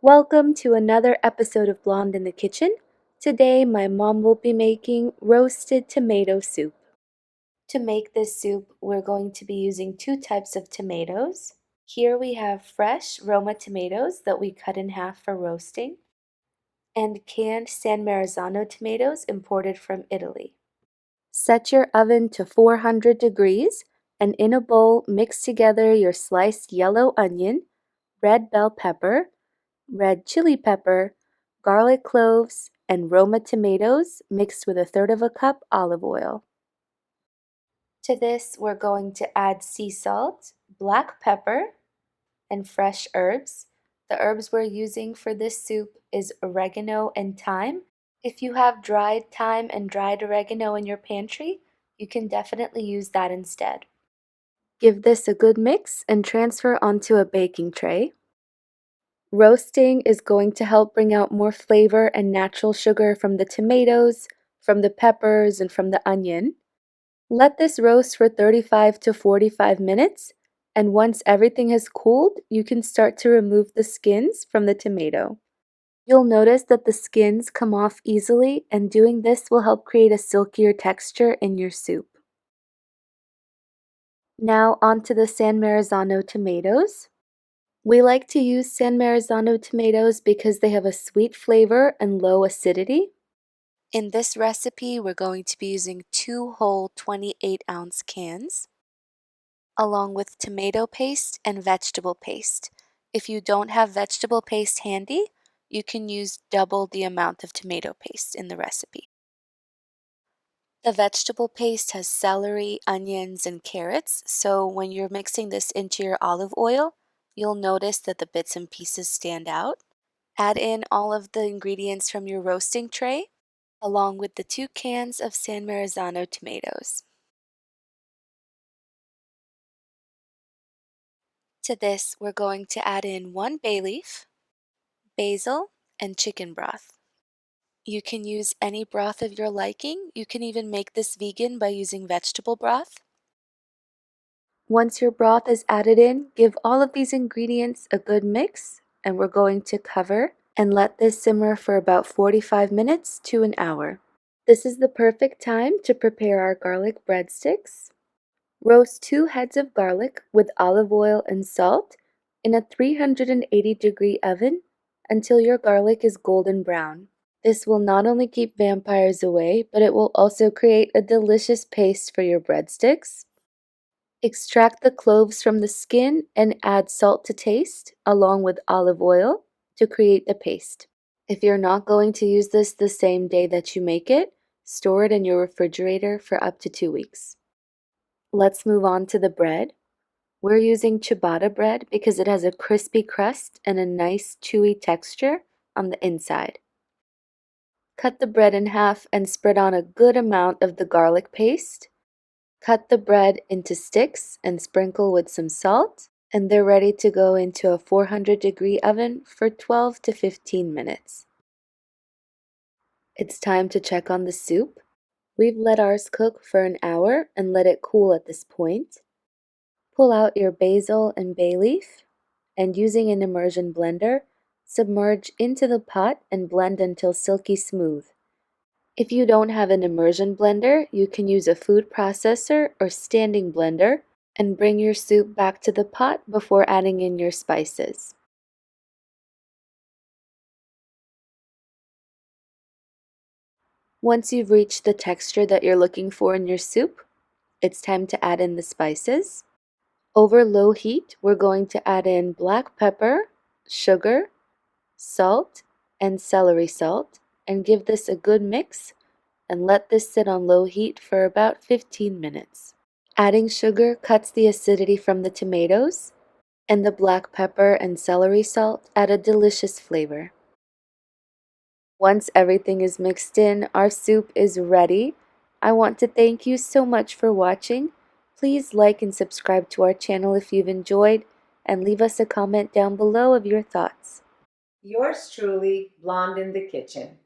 Welcome to another episode of Blonde in the Kitchen. Today, my mom will be making roasted tomato soup. To make this soup, we're going to be using two types of tomatoes. Here we have fresh Roma tomatoes that we cut in half for roasting, and canned San Marzano tomatoes imported from Italy. Set your oven to 400 degrees, and in a bowl, mix together your sliced yellow onion, red bell pepper, red chili pepper, garlic cloves, and Roma tomatoes mixed with 1/3 cup olive oil. To this, we're going to add sea salt, black pepper, and fresh herbs. The herbs we're using for this soup is oregano and thyme. If you have dried thyme and dried oregano in your pantry, you can definitely use that instead. Give this a good mix and transfer onto a baking tray. Roasting is going to help bring out more flavor and natural sugar from the tomatoes, from the peppers, and from the onion. Let this roast for 35 to 45 minutes, and once everything has cooled, you can start to remove the skins from the tomato. You'll notice that the skins come off easily, and doing this will help create a silkier texture in your soup. Now onto the San Marzano tomatoes. We like to use San Marzano tomatoes because they have a sweet flavor and low acidity. In this recipe, we're going to be using 2 whole 28-ounce cans, along with tomato paste and vegetable paste. If you don't have vegetable paste handy, you can use double the amount of tomato paste in the recipe. The vegetable paste has celery, onions, and carrots, so when you're mixing this into your olive oil, you'll notice that the bits and pieces stand out. Add in all of the ingredients from your roasting tray, along with the 2 cans of San Marzano tomatoes. To this, we're going to add in 1 bay leaf, basil, and chicken broth. You can use any broth of your liking. You can even make this vegan by using vegetable broth. Once your broth is added in, give all of these ingredients a good mix, and we're going to cover and let this simmer for about 45 minutes to an hour. This is the perfect time to prepare our garlic breadsticks. Roast 2 heads of garlic with olive oil and salt in a 380-degree oven until your garlic is golden brown. This will not only keep vampires away, but it will also create a delicious paste for your breadsticks. Extract the cloves from the skin and add salt to taste, along with olive oil, to create the paste. If you're not going to use this the same day that you make it, store it in your refrigerator for up to 2 weeks. Let's move on to the bread. We're using ciabatta bread because it has a crispy crust and a nice chewy texture on the inside. Cut the bread in half and spread on a good amount of the garlic paste. Cut the bread into sticks and sprinkle with some salt, and they're ready to go into a 400-degree oven for 12 to 15 minutes. It's time to check on the soup. We've let ours cook for an hour and let it cool at this point. Pull out your basil and bay leaf, and using an immersion blender, submerge into the pot and blend until silky smooth. If you don't have an immersion blender, you can use a food processor or standing blender and bring your soup back to the pot before adding in your spices. Once you've reached the texture that you're looking for in your soup, it's time to add in the spices. Over low heat, we're going to add in black pepper, sugar, salt, and celery salt, and give this a good mix, and let this sit on low heat for about 15 minutes. Adding sugar cuts the acidity from the tomatoes, and the black pepper and celery salt add a delicious flavor. Once everything is mixed in, our soup is ready. I want to thank you so much for watching. Please like and subscribe to our channel if you've enjoyed, and leave us a comment down below of your thoughts. Yours truly, Blonde in the Kitchen.